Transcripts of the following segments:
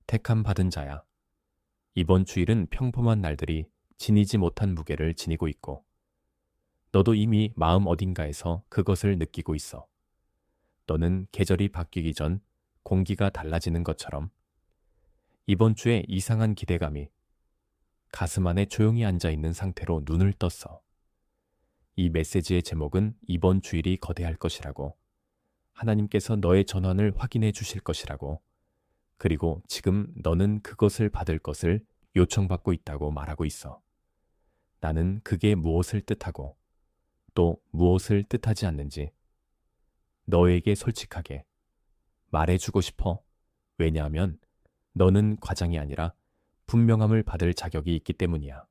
택함 받은 자야. 이번 주일은 평범한 날들이 지니지 못한 무게를 지니고 있고, 너도 이미 마음 어딘가에서 그것을 느끼고 있어. 너는 계절이 바뀌기 전 공기가 달라지는 것처럼 이번 주에 이상한 기대감이 가슴 안에 조용히 앉아 있는 상태로 눈을 떴어. 이 메시지의 제목은 이번 주일이 거대할 것이라고, 하나님께서 너의 전환을 확인해 주실 것이라고, 그리고 지금 너는 그것을 받을 것을 요청받고 있다고 말하고 있어. 나는 그게 무엇을 뜻하고 또 무엇을 뜻하지 않는지 너에게 솔직하게 말해주고 싶어. 왜냐하면 너는 과장이 아니라 분명함을 받을 자격이 있기 때문이야.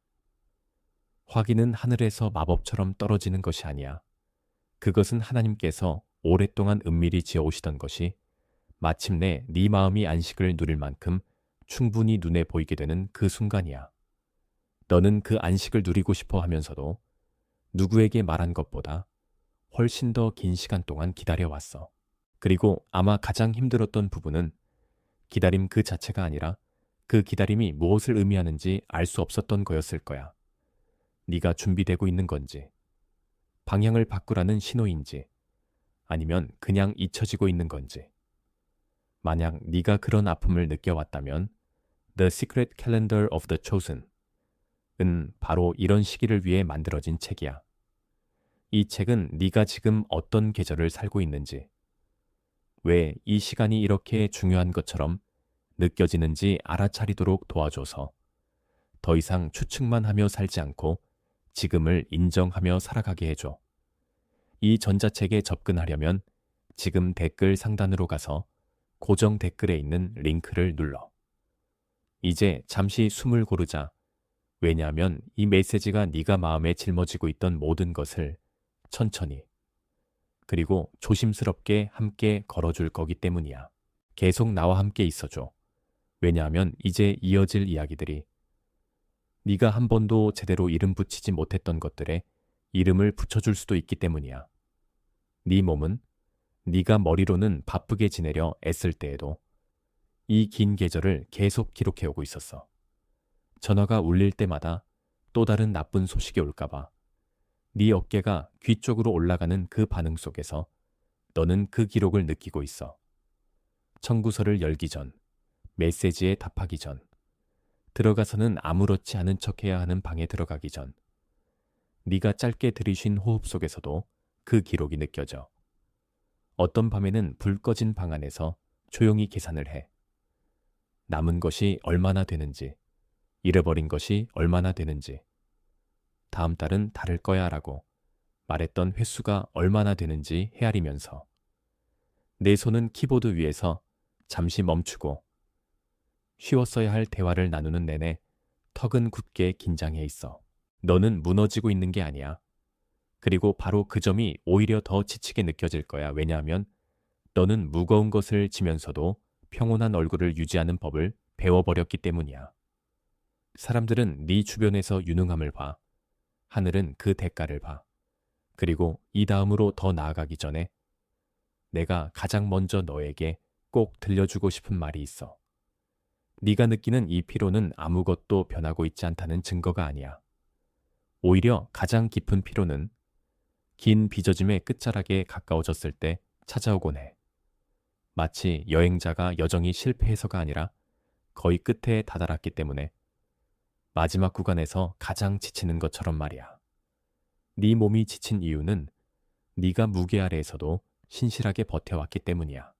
확인은 하늘에서 마법처럼 떨어지는 것이 아니야. 그것은 하나님께서 오랫동안 은밀히 지어오시던 것이 마침내 네 마음이 안식을 누릴 만큼 충분히 눈에 보이게 되는 그 순간이야. 너는 그 안식을 누리고 싶어 하면서도 누구에게 말한 것보다 훨씬 더 긴 시간 동안 기다려왔어. 그리고 아마 가장 힘들었던 부분은 기다림 그 자체가 아니라 그 기다림이 무엇을 의미하는지 알 수 없었던 거였을 거야. 네가 준비되고 있는 건지, 방향을 바꾸라는 신호인지, 아니면 그냥 잊혀지고 있는 건지. 만약 네가 그런 아픔을 느껴왔다면 The Secret Calendar of the Chosen 은 바로 이런 시기를 위해 만들어진 책이야. 이 책은 네가 지금 어떤 계절을 살고 있는지, 왜 이 시간이 이렇게 중요한 것처럼 느껴지는지 알아차리도록 도와줘서 더 이상 추측만 하며 살지 않고 지금을 인정하며 살아가게 해줘. 이 전자책에 접근하려면 지금 댓글 상단으로 가서 고정 댓글에 있는 링크를 눌러. 이제 잠시 숨을 고르자. 왜냐하면 이 메시지가 네가 마음에 짊어지고 있던 모든 것을 천천히 그리고 조심스럽게 함께 걸어줄 거기 때문이야. 계속 나와 함께 있어줘. 왜냐하면 이제 이어질 이야기들이 네가 한 번도 제대로 이름 붙이지 못했던 것들에 이름을 붙여줄 수도 있기 때문이야. 네 몸은 네가 머리로는 바쁘게 지내려 애쓸 때에도 이 긴 계절을 계속 기록해오고 있었어. 전화가 울릴 때마다 또 다른 나쁜 소식이 올까봐 네 어깨가 귀 쪽으로 올라가는 그 반응 속에서 너는 그 기록을 느끼고 있어. 청구서를 열기 전, 메시지에 답하기 전, 들어가서는 아무렇지 않은 척해야 하는 방에 들어가기 전, 네가 짧게 들이쉰 호흡 속에서도 그 기록이 느껴져. 어떤 밤에는 불 꺼진 방 안에서 조용히 계산을 해. 남은 것이 얼마나 되는지, 잃어버린 것이 얼마나 되는지, 다음 달은 다를 거야 라고 말했던 횟수가 얼마나 되는지 헤아리면서 내 손은 키보드 위에서 잠시 멈추고 쉬웠어야 할 대화를 나누는 내내 턱은 굳게 긴장해 있어. 너는 무너지고 있는 게 아니야. 그리고 바로 그 점이 오히려 더 지치게 느껴질 거야. 왜냐하면 너는 무거운 것을 지면서도 평온한 얼굴을 유지하는 법을 배워버렸기 때문이야. 사람들은 네 주변에서 유능함을 봐. 하늘은 그 대가를 봐. 그리고 이 다음으로 더 나아가기 전에 내가 가장 먼저 너에게 꼭 들려주고 싶은 말이 있어. 네가 느끼는 이 피로는 아무것도 변하고 있지 않다는 증거가 아니야. 오히려 가장 깊은 피로는 긴 빚어짐의 끝자락에 가까워졌을 때 찾아오곤 해. 마치 여행자가 여정이 실패해서가 아니라 거의 끝에 다다랐기 때문에 마지막 구간에서 가장 지치는 것처럼 말이야. 네 몸이 지친 이유는 네가 무게 아래에서도 신실하게 버텨왔기 때문이야.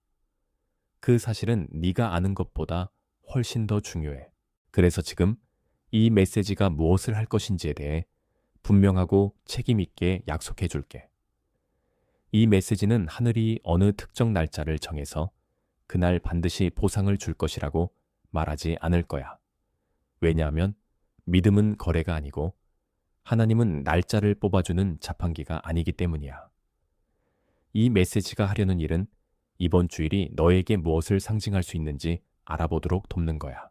그 사실은 네가 아는 것보다 훨씬 더 중요해. 그래서 지금 이 메시지가 무엇을 할 것인지에 대해 분명하고 책임 있게 약속해 줄게. 이 메시지는 하늘이 어느 특정 날짜를 정해서 그날 반드시 보상을 줄 것이라고 말하지 않을 거야. 왜냐하면 믿음은 거래가 아니고 하나님은 날짜를 뽑아주는 자판기가 아니기 때문이야. 이 메시지가 하려는 일은 이번 주일이 너에게 무엇을 상징할 수 있는지 알아보도록 돕는 거야.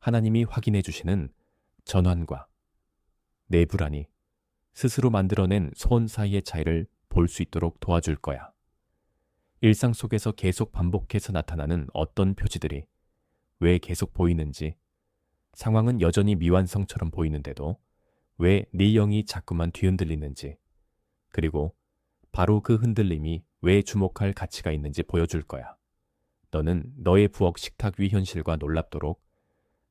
하나님이 확인해 주시는 전환과 내 불안이 스스로 만들어낸 소원 사이의 차이를 볼 수 있도록 도와줄 거야. 일상 속에서 계속 반복해서 나타나는 어떤 표지들이 왜 계속 보이는지, 상황은 여전히 미완성처럼 보이는데도 왜 네 영이 자꾸만 뒤흔들리는지, 그리고 바로 그 흔들림이 왜 주목할 가치가 있는지 보여줄 거야. 너는 너의 부엌 식탁 위 현실과 놀랍도록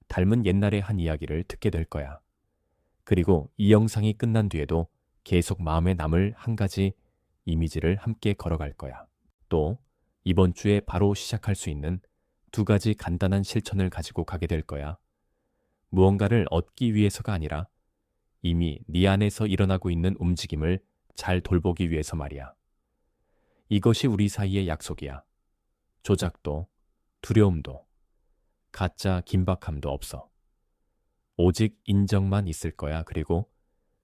닮은 옛날의 한 이야기를 듣게 될 거야. 그리고 이 영상이 끝난 뒤에도 계속 마음에 남을 한 가지 이미지를 함께 걸어갈 거야. 또 이번 주에 바로 시작할 수 있는 2가지 간단한 실천을 가지고 가게 될 거야. 무언가를 얻기 위해서가 아니라 이미 네 안에서 일어나고 있는 움직임을 잘 돌보기 위해서 말이야. 이것이 우리 사이의 약속이야. 조작도, 두려움도, 가짜 긴박함도 없어. 오직 인정만 있을 거야. 그리고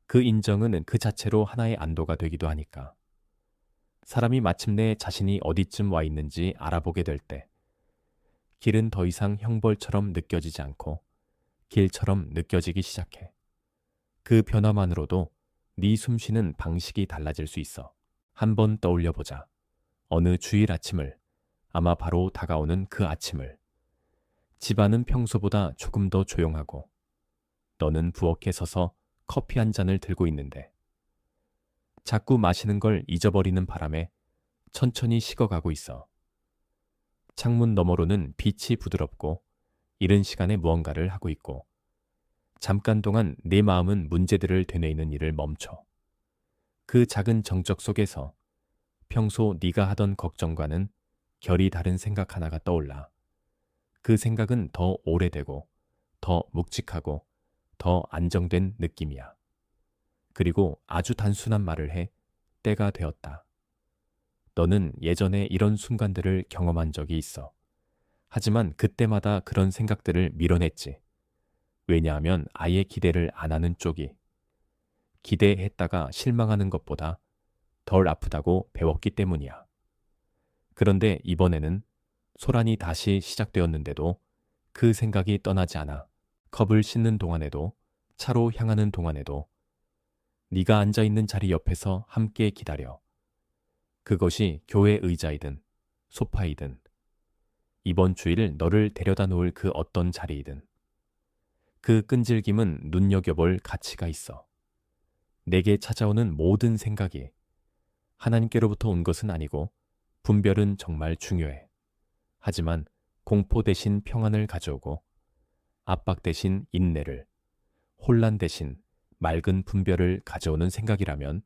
그 인정은 그 자체로 하나의 안도가 되기도 하니까. 사람이 마침내 자신이 어디쯤 와 있는지 알아보게 될 때, 길은 더 이상 형벌처럼 느껴지지 않고 길처럼 느껴지기 시작해. 그 변화만으로도 네 숨쉬는 방식이 달라질 수 있어. 한번 떠올려 보자. 어느 주일 아침을, 아마 바로 다가오는 그 아침을. 집안은 평소보다 조금 더 조용하고 너는 부엌에 서서 커피 한 잔을 들고 있는데 자꾸 마시는 걸 잊어버리는 바람에 천천히 식어가고 있어. 창문 너머로는 빛이 부드럽고 이른 시간에 무언가를 하고 있고 잠깐 동안 내 마음은 문제들을 되뇌이는 일을 멈춰. 그 작은 정적 속에서 평소 네가 하던 걱정과는 결이 다른 생각 하나가 떠올라. 그 생각은 더 오래되고 더 묵직하고 더 안정된 느낌이야. 그리고 아주 단순한 말을 해. 때가 되었다. 너는 예전에 이런 순간들을 경험한 적이 있어. 하지만 그때마다 그런 생각들을 밀어냈지. 왜냐하면 아예 기대를 안 하는 쪽이 기대했다가 실망하는 것보다 덜 아프다고 배웠기 때문이야. 그런데 이번에는 소란이 다시 시작되었는데도 그 생각이 떠나지 않아. 컵을 씻는 동안에도 차로 향하는 동안에도 네가 앉아있는 자리 옆에서 함께 기다려. 그것이 교회 의자이든 소파이든 이번 주일 너를 데려다 놓을 그 어떤 자리이든 그 끈질김은 눈여겨볼 가치가 있어. 내게 찾아오는 모든 생각이 하나님께로부터 온 것은 아니고 분별은 정말 중요해. 하지만 공포 대신 평안을 가져오고 압박 대신 인내를, 혼란 대신 맑은 분별을 가져오는 생각이라면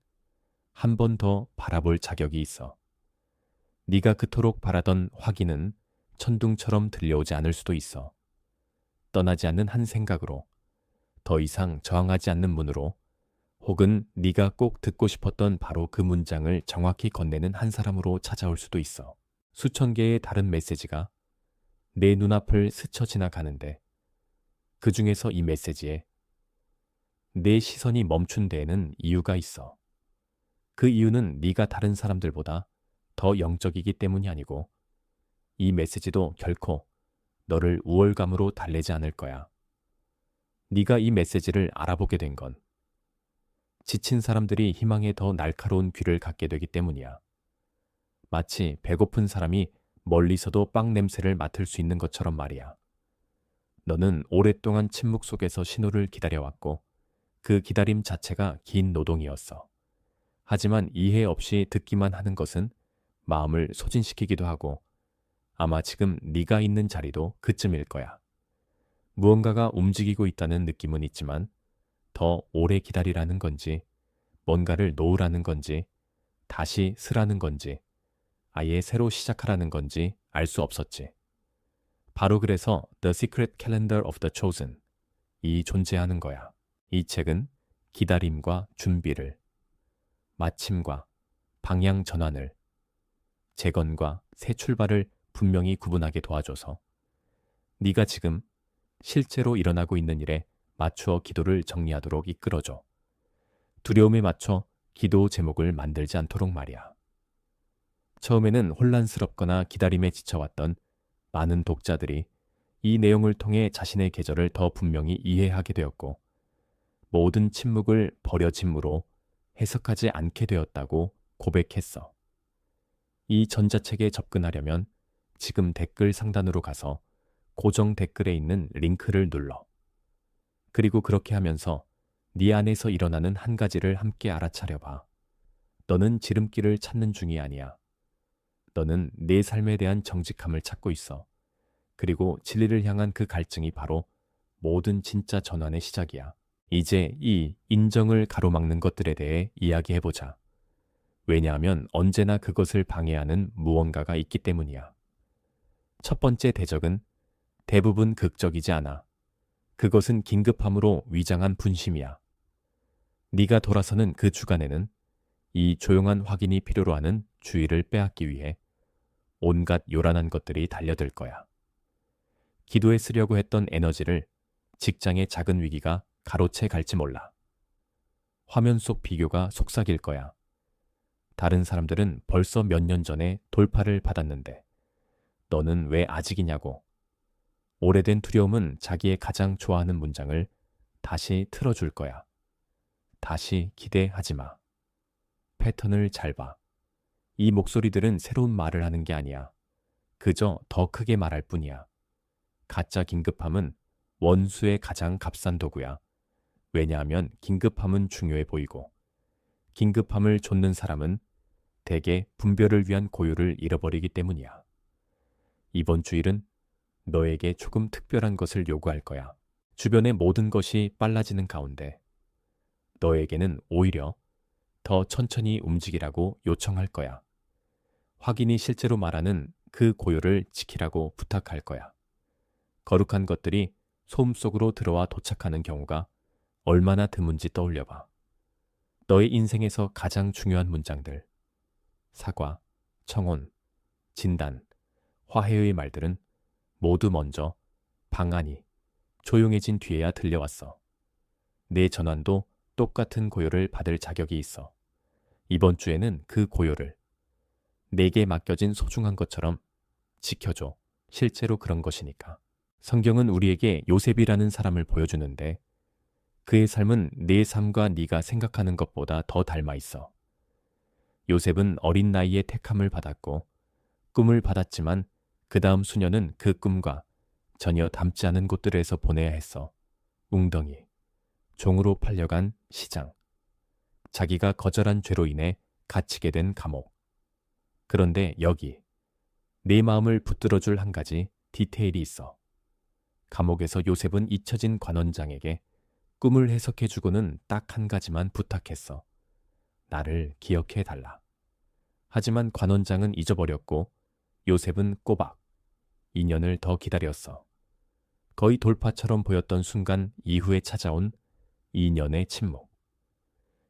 한 번 더 바라볼 자격이 있어. 네가 그토록 바라던 확인은 천둥처럼 들려오지 않을 수도 있어. 떠나지 않는 한 생각으로, 더 이상 저항하지 않는 문으로, 혹은 네가 꼭 듣고 싶었던 바로 그 문장을 정확히 건네는 한 사람으로 찾아올 수도 있어. 수천 개의 다른 메시지가 내 눈앞을 스쳐 지나가는데 그 중에서 이 메시지에 내 시선이 멈춘 데에는 이유가 있어. 그 이유는 네가 다른 사람들보다 더 영적이기 때문이 아니고 이 메시지도 결코 너를 우월감으로 달래지 않을 거야. 네가 이 메시지를 알아보게 된 건 지친 사람들이 희망에 더 날카로운 귀를 갖게 되기 때문이야. 마치 배고픈 사람이 멀리서도 빵 냄새를 맡을 수 있는 것처럼 말이야. 너는 오랫동안 침묵 속에서 신호를 기다려왔고 그 기다림 자체가 긴 노동이었어. 하지만 이해 없이 듣기만 하는 것은 마음을 소진시키기도 하고 아마 지금 네가 있는 자리도 그쯤일 거야. 무언가가 움직이고 있다는 느낌은 있지만 더 오래 기다리라는 건지 뭔가를 놓으라는 건지 다시 쓰라는 건지 아예 새로 시작하라는 건지 알 수 없었지. 바로 그래서 The Secret Calendar of the Chosen 이 존재하는 거야. 이 책은 기다림과 준비를, 마침과 방향 전환을, 재건과 새 출발을 분명히 구분하게 도와줘서 네가 지금 실제로 일어나고 있는 일에 맞추어 기도를 정리하도록 이끌어줘. 두려움에 맞춰 기도 제목을 만들지 않도록 말이야. 처음에는 혼란스럽거나 기다림에 지쳐왔던 많은 독자들이 이 내용을 통해 자신의 계절을 더 분명히 이해하게 되었고 모든 침묵을 버려짐으로 해석하지 않게 되었다고 고백했어. 이 전자책에 접근하려면 지금 댓글 상단으로 가서 고정 댓글에 있는 링크를 눌러. 그리고 그렇게 하면서 네 안에서 일어나는 한 가지를 함께 알아차려봐. 너는 지름길을 찾는 중이 아니야. 너는 내 삶에 대한 정직함을 찾고 있어. 그리고 진리를 향한 그 갈증이 바로 모든 진짜 전환의 시작이야. 이제 이 인정을 가로막는 것들에 대해 이야기해보자. 왜냐하면 언제나 그것을 방해하는 무언가가 있기 때문이야. 첫 번째 대적은 대부분 극적이지 않아. 그것은 긴급함으로 위장한 분심이야. 네가 돌아서는 그 주간에는 이 조용한 확인이 필요로 하는 주의를 빼앗기 위해 온갖 요란한 것들이 달려들 거야. 기도에 쓰려고 했던 에너지를 직장의 작은 위기가 가로채 갈지 몰라. 화면 속 비교가 속삭일 거야. 다른 사람들은 벌써 몇 년 전에 돌파를 받았는데 너는 왜 아직이냐고. 오래된 두려움은 자기의 가장 좋아하는 문장을 다시 틀어줄 거야. 다시 기대하지 마. 패턴을 잘 봐. 이 목소리들은 새로운 말을 하는 게 아니야. 그저 더 크게 말할 뿐이야. 가짜 긴급함은 원수의 가장 값싼 도구야. 왜냐하면 긴급함은 중요해 보이고 긴급함을 좇는 사람은 대개 분별을 위한 고유를 잃어버리기 때문이야. 이번 주일은 너에게 조금 특별한 것을 요구할 거야. 주변의 모든 것이 빨라지는 가운데 너에게는 오히려 더 천천히 움직이라고 요청할 거야. 확인이 실제로 말하는 그 고요를 지키라고 부탁할 거야. 거룩한 것들이 소음 속으로 들어와 도착하는 경우가 얼마나 드문지 떠올려봐. 너의 인생에서 가장 중요한 문장들, 사과, 청혼, 진단, 화해의 말들은 모두 먼저 방안이 조용해진 뒤에야 들려왔어. 내 전환도 똑같은 고요를 받을 자격이 있어. 이번 주에는 그 고요를 내게 맡겨진 소중한 것처럼 지켜줘. 실제로 그런 것이니까. 성경은 우리에게 요셉이라는 사람을 보여주는데 그의 삶은 내 삶과 네가 생각하는 것보다 더 닮아 있어. 요셉은 어린 나이에 택함을 받았고 꿈을 받았지만 그 다음 수년은 그 꿈과 전혀 닮지 않은 곳들에서 보내야 했어. 웅덩이, 종으로 팔려간 시장, 자기가 거절한 죄로 인해 갇히게 된 감옥. 그런데 여기 내 마음을 붙들어줄 한 가지 디테일이 있어. 감옥에서 요셉은 잊혀진 관원장에게 꿈을 해석해주고는 딱 한 가지만 부탁했어. 나를 기억해달라. 하지만 관원장은 잊어버렸고 요셉은 꼬박 2년을 더 기다렸어. 거의 돌파처럼 보였던 순간 이후에 찾아온 2년의 침묵.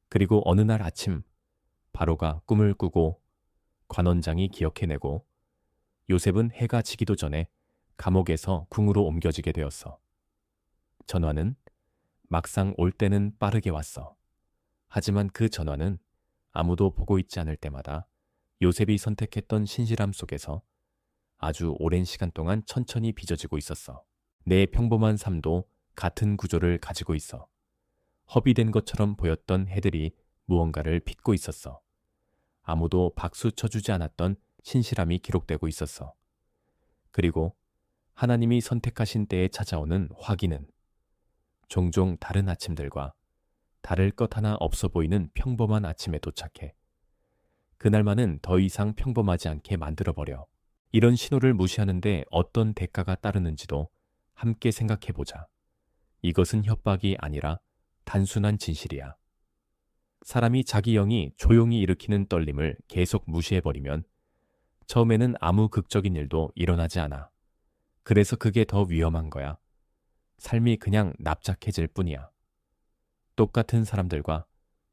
그리고 어느 날 아침 바로가 꿈을 꾸고 관원장이 기억해내고 요셉은 해가 지기도 전에 감옥에서 궁으로 옮겨지게 되었어. 전화는 막상 올 때는 빠르게 왔어. 하지만 그 전화는 아무도 보고 있지 않을 때마다 요셉이 선택했던 신실함 속에서 아주 오랜 시간 동안 천천히 빚어지고 있었어. 내 평범한 삶도 같은 구조를 가지고 있어. 허비된 것처럼 보였던 해들이 무언가를 빚고 있었어. 아무도 박수 쳐주지 않았던 신실함이 기록되고 있었어. 그리고 하나님이 선택하신 때에 찾아오는 확인은 종종 다른 아침들과 다를 것 하나 없어 보이는 평범한 아침에 도착해. 그날만은 더 이상 평범하지 않게 만들어버려. 이런 신호를 무시하는데 어떤 대가가 따르는지도 함께 생각해보자. 이것은 협박이 아니라 단순한 진실이야. 사람이 자기 영이 조용히 일으키는 떨림을 계속 무시해버리면 처음에는 아무 극적인 일도 일어나지 않아. 그래서 그게 더 위험한 거야. 삶이 그냥 납작해질 뿐이야. 똑같은 사람들과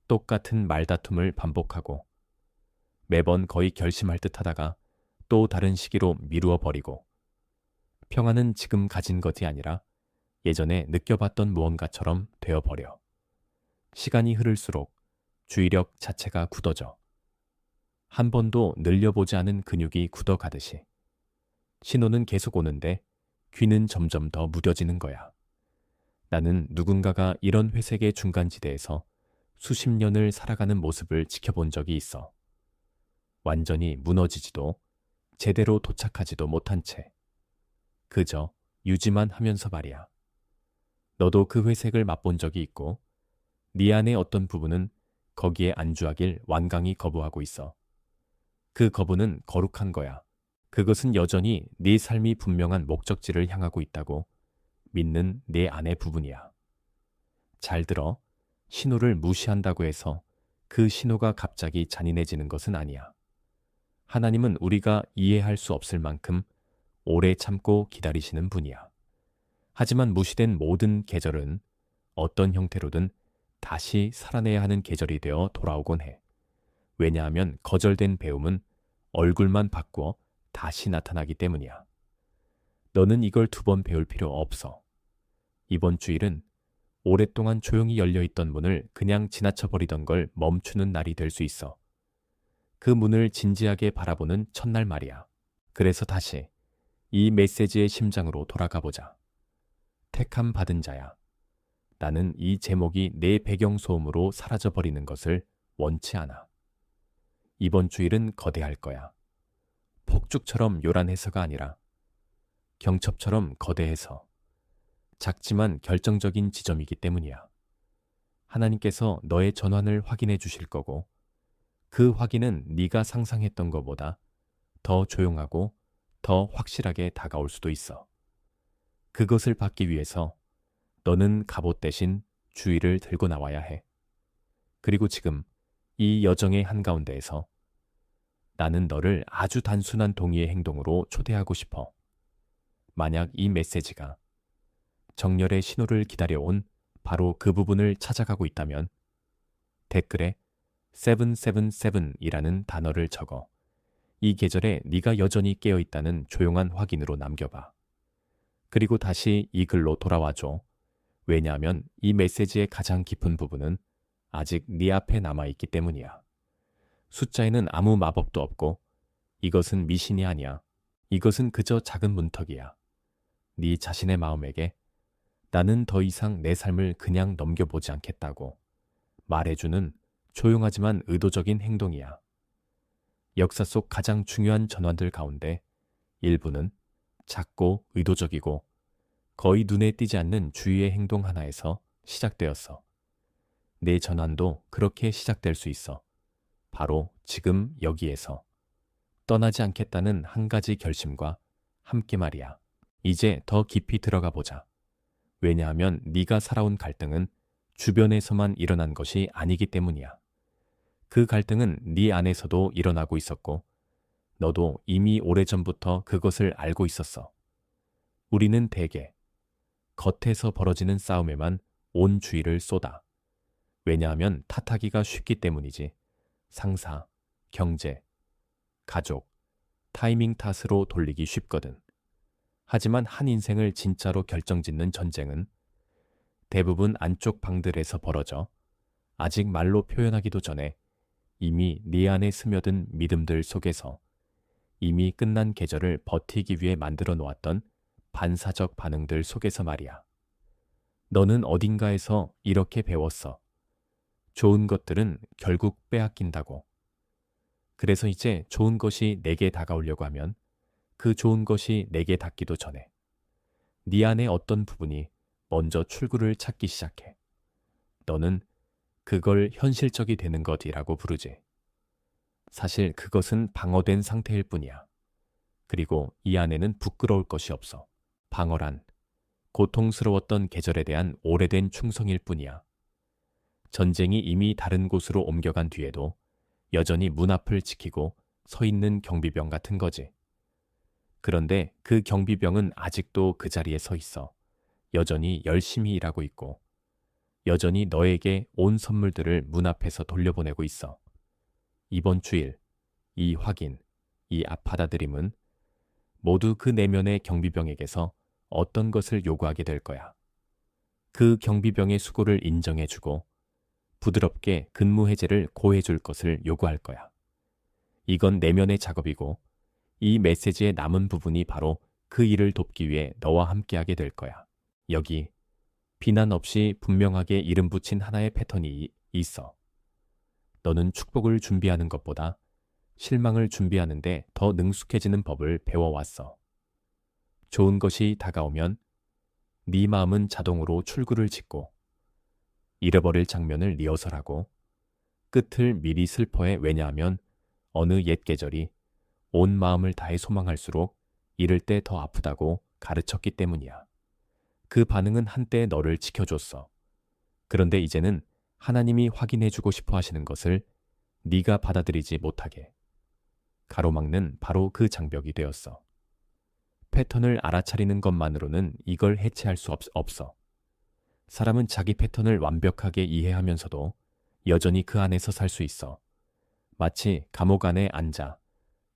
똑같은 말다툼을 반복하고 매번 거의 결심할 듯 하다가 또 다른 시기로 미루어 버리고 평안은 지금 가진 것이 아니라 예전에 느껴봤던 무언가처럼 되어버려. 시간이 흐를수록 주의력 자체가 굳어져. 한 번도 늘려보지 않은 근육이 굳어가듯이. 신호는 계속 오는데 귀는 점점 더 무뎌지는 거야. 나는 누군가가 이런 회색의 중간지대에서 수십 년을 살아가는 모습을 지켜본 적이 있어. 완전히 무너지지도 제대로 도착하지도 못한 채 그저 유지만 하면서 말이야. 너도 그 회색을 맛본 적이 있고 네 안의 어떤 부분은 거기에 안주하길 완강히 거부하고 있어. 그 거부는 거룩한 거야. 그것은 여전히 네 삶이 분명한 목적지를 향하고 있다고 믿는 내 안의 부분이야. 잘 들어. 신호를 무시한다고 해서 그 신호가 갑자기 잔인해지는 것은 아니야. 하나님은 우리가 이해할 수 없을 만큼 오래 참고 기다리시는 분이야. 하지만 무시된 모든 계절은 어떤 형태로든 다시 살아내야 하는 계절이 되어 돌아오곤 해. 왜냐하면 거절된 배움은 얼굴만 바꾸어 다시 나타나기 때문이야. 너는 이걸 2번 배울 필요 없어. 이번 주일은 오랫동안 조용히 열려있던 문을 그냥 지나쳐버리던 걸 멈추는 날이 될 수 있어. 그 문을 진지하게 바라보는 첫날 말이야. 그래서 다시 이 메시지의 심장으로 돌아가 보자. 택함 받은 자야. 나는 이 제목이 내 배경소음으로 사라져버리는 것을 원치 않아. 이번 주일은 거대할 거야. 폭죽처럼 요란해서가 아니라 경첩처럼 거대해서 작지만 결정적인 지점이기 때문이야. 하나님께서 너의 전환을 확인해 주실 거고 그 확인은 네가 상상했던 것보다 더 조용하고 더 확실하게 다가올 수도 있어. 그것을 받기 위해서 너는 갑옷 대신 주의를 들고 나와야 해. 그리고 지금 이 여정의 한가운데에서 나는 너를 아주 단순한 동의의 행동으로 초대하고 싶어. 만약 이 메시지가 정열의 신호를 기다려온 바로 그 부분을 찾아가고 있다면 댓글에 777이라는 단어를 적어 이 계절에 네가 여전히 깨어있다는 조용한 확인으로 남겨봐. 그리고 다시 이 글로 돌아와줘. 왜냐하면 이 메시지의 가장 깊은 부분은 아직 네 앞에 남아있기 때문이야. 숫자에는 아무 마법도 없고 이것은 미신이 아니야. 이것은 그저 작은 문턱이야. 네 자신의 마음에게 나는 더 이상 내 삶을 그냥 넘겨보지 않겠다고 말해주는 조용하지만 의도적인 행동이야. 역사 속 가장 중요한 전환들 가운데 일부는 작고 의도적이고 거의 눈에 띄지 않는 주의의 행동 하나에서 시작되었어. 내 전환도 그렇게 시작될 수 있어. 바로 지금 여기에서 떠나지 않겠다는 한 가지 결심과 함께 말이야. 이제 더 깊이 들어가 보자. 왜냐하면 네가 살아온 갈등은 주변에서만 일어난 것이 아니기 때문이야. 그 갈등은 네 안에서도 일어나고 있었고 너도 이미 오래전부터 그것을 알고 있었어. 우리는 대개 겉에서 벌어지는 싸움에만 온 주의를 쏟아. 왜냐하면 탓하기가 쉽기 때문이지. 상사, 경제, 가족, 타이밍 탓으로 돌리기 쉽거든. 하지만 한 인생을 진짜로 결정짓는 전쟁은 대부분 안쪽 방들에서 벌어져 아직 말로 표현하기도 전에 이미 네 안에 스며든 믿음들 속에서 이미 끝난 계절을 버티기 위해 만들어 놓았던 반사적 반응들 속에서 말이야. 너는 어딘가에서 이렇게 배웠어. 좋은 것들은 결국 빼앗긴다고. 그래서 이제 좋은 것이 내게 다가오려고 하면 그 좋은 것이 내게 닿기도 전에 네 안의 어떤 부분이 먼저 출구를 찾기 시작해. 너는 그걸 현실적이 되는 것이라고 부르지. 사실 그것은 방어된 상태일 뿐이야. 그리고 이 안에는 부끄러울 것이 없어. 방어란 고통스러웠던 계절에 대한 오래된 충성일 뿐이야. 전쟁이 이미 다른 곳으로 옮겨간 뒤에도 여전히 문 앞을 지키고 서 있는 경비병 같은 거지. 그런데 그 경비병은 아직도 그 자리에 서 있어. 여전히 열심히 일하고 있고 여전히 너에게 온 선물들을 문 앞에서 돌려보내고 있어. 이번 주일, 이 확인, 이 받아들임은 모두 그 내면의 경비병에게서 어떤 것을 요구하게 될 거야. 그 경비병의 수고를 인정해주고 부드럽게 근무 해제를 고해줄 것을 요구할 거야. 이건 내면의 작업이고 이 메시지의 남은 부분이 바로 그 일을 돕기 위해 너와 함께하게 될 거야. 여기 비난 없이 분명하게 이름 붙인 하나의 패턴이 있어. 너는 축복을 준비하는 것보다 실망을 준비하는데 더 능숙해지는 법을 배워왔어. 좋은 것이 다가오면 네 마음은 자동으로 출구를 짓고 잃어버릴 장면을 리허설하고 끝을 미리 슬퍼해. 왜냐하면 어느 옛 계절이 온 마음을 다해 소망할수록 이를 때 더 아프다고 가르쳤기 때문이야. 그 반응은 한때 너를 지켜줬어. 그런데 이제는 하나님이 확인해주고 싶어 하시는 것을 네가 받아들이지 못하게 가로막는 바로 그 장벽이 되었어. 패턴을 알아차리는 것만으로는 이걸 해체할 수 없어. 사람은 자기 패턴을 완벽하게 이해하면서도 여전히 그 안에서 살 수 있어. 마치 감옥 안에 앉아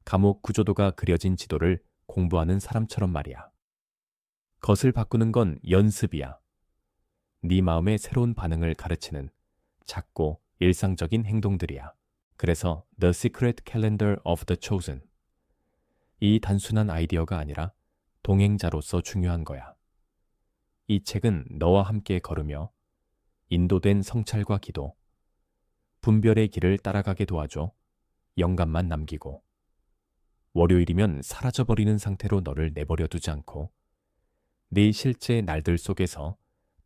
감옥 구조도가 그려진 지도를 공부하는 사람처럼 말이야. 것을 바꾸는 건 연습이야. 네 마음의 새로운 반응을 가르치는 작고 일상적인 행동들이야. 그래서 The Secret Calendar of the Chosen. 이 단순한 아이디어가 아니라 동행자로서 중요한 거야. 이 책은 너와 함께 걸으며 인도된 성찰과 기도, 분별의 길을 따라가게 도와줘. 영감만 남기고 월요일이면 사라져버리는 상태로 너를 내버려 두지 않고 네 실제 날들 속에서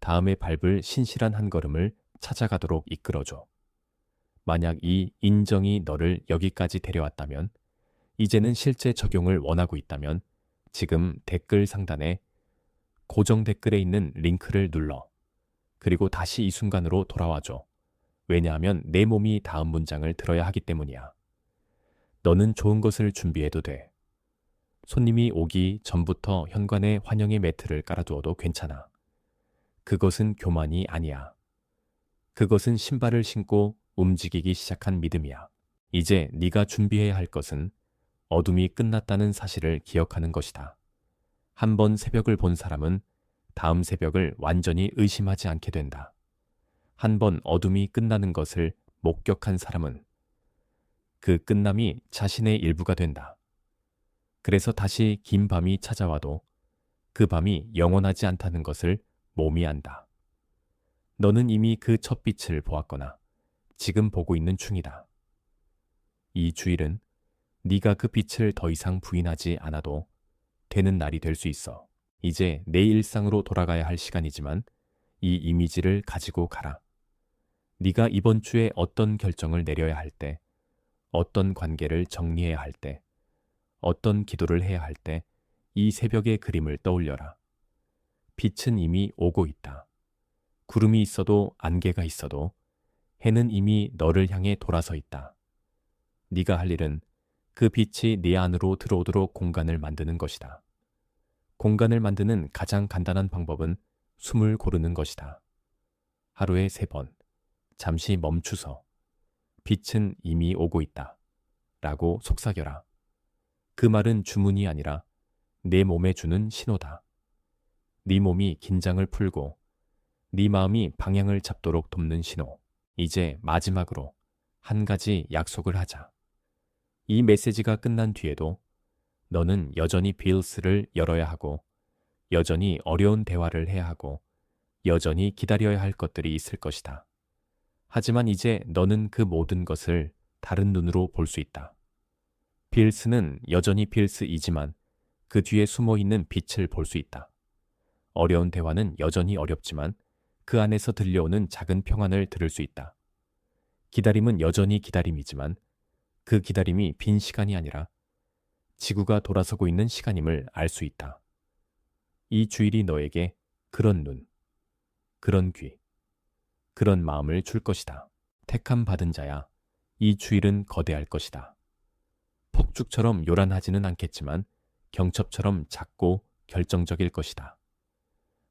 다음에 밟을 신실한 한 걸음을 찾아가도록 이끌어줘. 만약 이 인정이 너를 여기까지 데려왔다면, 이제는 실제 적용을 원하고 있다면 지금 댓글 상단에 고정 댓글에 있는 링크를 눌러. 그리고 다시 이 순간으로 돌아와줘. 왜냐하면 내 몸이 다음 문장을 들어야 하기 때문이야. 너는 좋은 것을 준비해도 돼. 손님이 오기 전부터 현관에 환영의 매트를 깔아두어도 괜찮아. 그것은 교만이 아니야. 그것은 신발을 신고 움직이기 시작한 믿음이야. 이제 네가 준비해야 할 것은 어둠이 끝났다는 사실을 기억하는 것이다. 한 번 새벽을 본 사람은 다음 새벽을 완전히 의심하지 않게 된다. 한 번 어둠이 끝나는 것을 목격한 사람은 그 끝남이 자신의 일부가 된다. 그래서 다시 긴 밤이 찾아와도 그 밤이 영원하지 않다는 것을 몸이 안다. 너는 이미 그 첫 빛을 보았거나 지금 보고 있는 중이다. 이 주일은 네가 그 빛을 더 이상 부인하지 않아도 되는 날이 될 수 있어. 이제 내 일상으로 돌아가야 할 시간이지만 이 이미지를 가지고 가라. 네가 이번 주에 어떤 결정을 내려야 할 때, 어떤 관계를 정리해야 할 때, 어떤 기도를 해야 할 때 이 새벽의 그림을 떠올려라. 빛은 이미 오고 있다. 구름이 있어도 안개가 있어도 해는 이미 너를 향해 돌아서 있다. 네가 할 일은 그 빛이 네 안으로 들어오도록 공간을 만드는 것이다. 공간을 만드는 가장 간단한 방법은 숨을 고르는 것이다. 하루에 3번, 잠시 멈추서 빛은 이미 오고 있다 라고 속삭여라. 그 말은 주문이 아니라 내 몸에 주는 신호다. 네 몸이 긴장을 풀고 네 마음이 방향을 잡도록 돕는 신호. 이제 마지막으로 한 가지 약속을 하자. 이 메시지가 끝난 뒤에도 너는 여전히 빌스를 열어야 하고 여전히 어려운 대화를 해야 하고 여전히 기다려야 할 것들이 있을 것이다. 하지만 이제 너는 그 모든 것을 다른 눈으로 볼 수 있다. 빌스는 여전히 빌스이지만 그 뒤에 숨어있는 빛을 볼 수 있다. 어려운 대화는 여전히 어렵지만 그 안에서 들려오는 작은 평안을 들을 수 있다. 기다림은 여전히 기다림이지만 그 기다림이 빈 시간이 아니라 지구가 돌아서고 있는 시간임을 알 수 있다. 이 주일이 너에게 그런 눈, 그런 귀, 그런 마음을 줄 것이다. 택함 받은 자야, 이 주일은 거대할 것이다. 폭죽처럼 요란하지는 않겠지만 경첩처럼 작고 결정적일 것이다.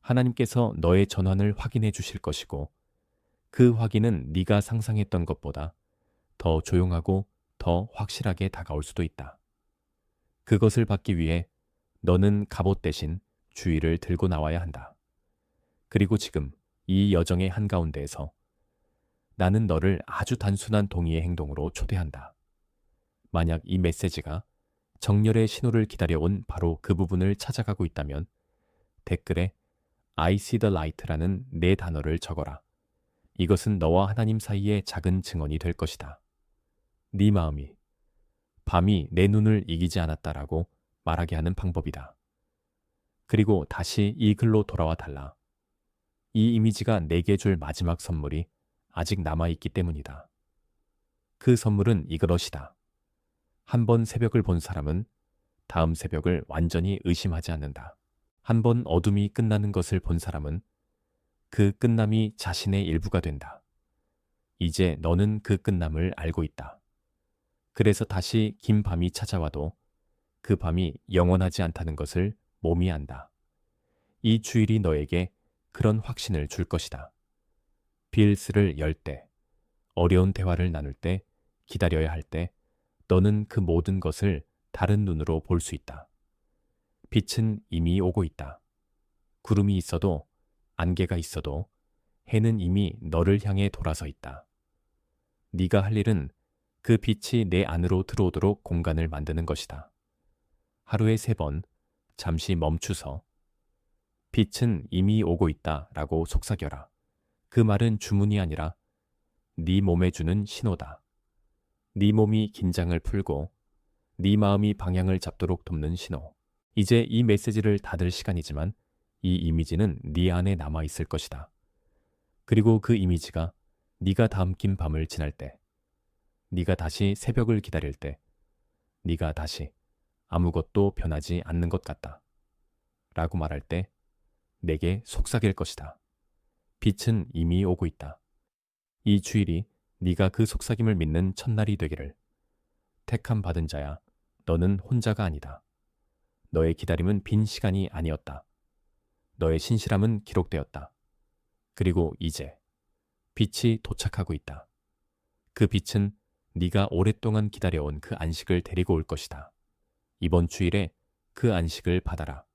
하나님께서 너의 전환을 확인해 주실 것이고 그 확인은 네가 상상했던 것보다 더 조용하고 더 확실하게 다가올 수도 있다. 그것을 받기 위해 너는 갑옷 대신 주의를 들고 나와야 한다. 그리고 지금 이 여정의 한가운데에서 나는 너를 아주 단순한 동의의 행동으로 초대한다. 만약 이 메시지가 정렬의 신호를 기다려온 바로 그 부분을 찾아가고 있다면 댓글에 I see the light라는 네 단어를 적어라. 이것은 너와 하나님 사이의 작은 증언이 될 것이다. 네 마음이 밤이 내 눈을 이기지 않았다라고 말하게 하는 방법이다. 그리고 다시 이 글로 돌아와 달라. 이 이미지가 내게 줄 마지막 선물이 아직 남아있기 때문이다. 그 선물은 이것이다. 한 번 새벽을 본 사람은 다음 새벽을 완전히 의심하지 않는다. 한 번 어둠이 끝나는 것을 본 사람은 그 끝남이 자신의 일부가 된다. 이제 너는 그 끝남을 알고 있다. 그래서 다시 긴 밤이 찾아와도 그 밤이 영원하지 않다는 것을 몸이 안다. 이 주일이 너에게 그런 확신을 줄 것이다. 빌스를 열 때, 어려운 대화를 나눌 때, 기다려야 할 때, 너는 그 모든 것을 다른 눈으로 볼 수 있다. 빛은 이미 오고 있다. 구름이 있어도, 안개가 있어도, 해는 이미 너를 향해 돌아서 있다. 네가 할 일은 그 빛이 내 안으로 들어오도록 공간을 만드는 것이다. 하루에 3번 잠시 멈추서 빛은 이미 오고 있다 라고 속삭여라. 그 말은 주문이 아니라 네 몸에 주는 신호다. 네 몸이 긴장을 풀고 네 마음이 방향을 잡도록 돕는 신호. 이제 이 메시지를 닫을 시간이지만 이 이미지는 네 안에 남아 있을 것이다. 그리고 그 이미지가 네가 다음 긴 밤을 지날 때, 네가 다시 새벽을 기다릴 때, 네가 다시 아무것도 변하지 않는 것 같다 라고 말할 때 내게 속삭일 것이다. 빛은 이미 오고 있다. 이 주일이 네가 그 속삭임을 믿는 첫날이 되기를. 택함 받은 자야, 너는 혼자가 아니다. 너의 기다림은 빈 시간이 아니었다. 너의 신실함은 기록되었다. 그리고 이제 빛이 도착하고 있다. 그 빛은 네가 오랫동안 기다려온 그 안식을 데리고 올 것이다. 이번 주일에 그 안식을 받아라.